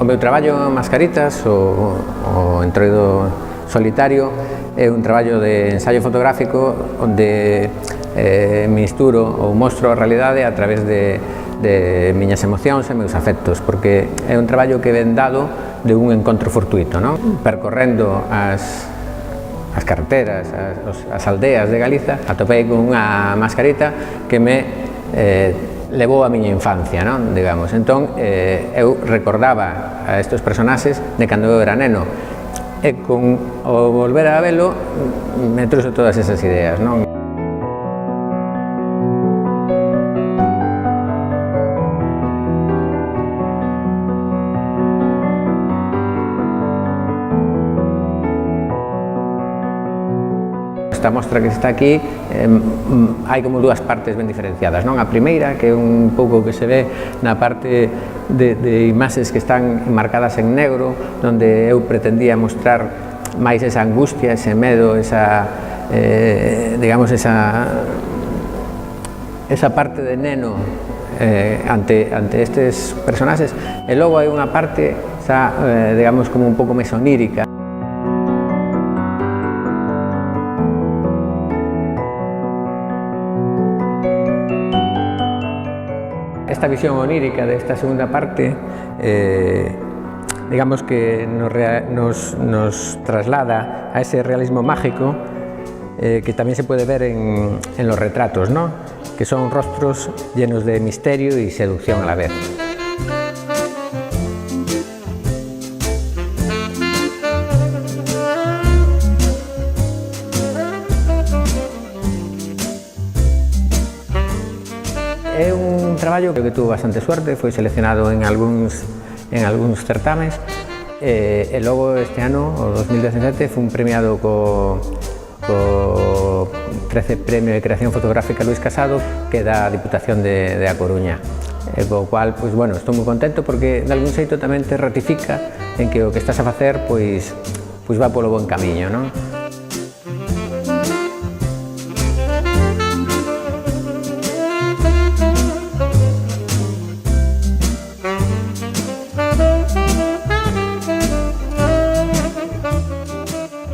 O meu traballo en Mascaritas, o Entroido Solitario, é un traballo de ensaio fotográfico onde misturo ou mostro a realidade a través de miñas emocións e meus afectos, porque é un traballo que ven dado de un encontro fortuito, non? Percorrendo as carreteras, as aldeas de Galiza, atopei con unha mascarita que me levou a miña infancia, non? Digamos. Entón, eu recordaba a estes personaxes de cando eu era neno, e con o volver a velo me trouxe todas esas ideas, non? Esta mostra que está aquí hai como dúas partes ben diferenciadas, non? A primeira, que é un pouco que se ve na parte de imaxes que están marcadas en negro, onde eu pretendía mostrar máis esa angustia, ese medo, esa, digamos, esa parte de neno ante estes personaxes, e logo hai unha parte, xa, digamos, como un pouco máis onírica. Esta visión onírica desta segunda parte, digamos que nos traslada a ese realismo mágico que tamén se puede ver en los retratos, ¿no? Que son rostros llenos de misterio y seducción a la vez. É un traballo que tuvo bastante suerte, foi seleccionado en algúns certames, e logo este ano, o 2017, fun premiado co 13 Premio de Creación Fotográfica Luís Casado, que é da Diputación de A Coruña. Co cual, pois, bueno, estou moi contento porque de algún xeito tamén te ratifica en que o que estás a facer, pois va polo bon camiño, non?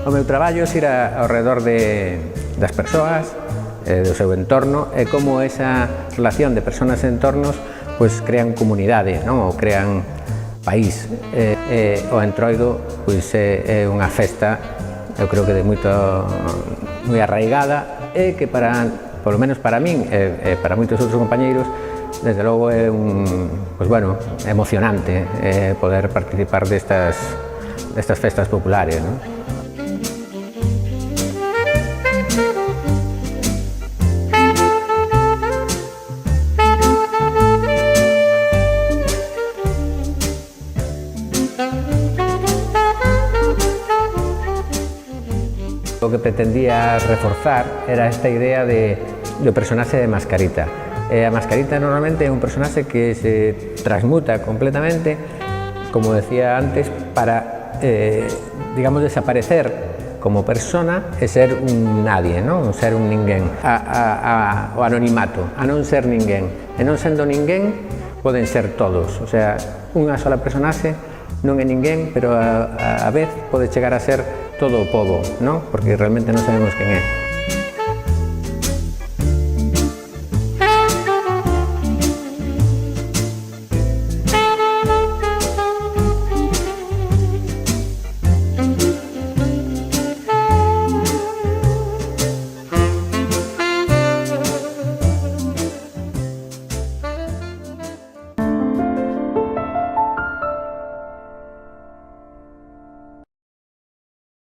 O meu traballo xira ao redor das persoas, do seu entorno, e como esa relación de persoas e entornos pois crean comunidade, non? Ou crean país. O Entroido pois é unha festa, eu creo que de moi arraigada, e que polo menos para min e para moitos outros compañeiros, desde logo é emocionante poder participar destas festas populares, non? O que pretendía reforzar era esta idea do personaxe de Mascarita. A Mascarita normalmente é un personaxe que se transmuta completamente, como decía antes, para, digamos, desaparecer como persona e ser un nadie, non? Ser un ninguén. O anonimato, a non ser ninguén. E non sendo ninguén, poden ser todos. O sea, unha sola personaxe non é ninguén, pero a vez pode chegar a ser todo o pobo, non? Porque realmente non sabemos quen é.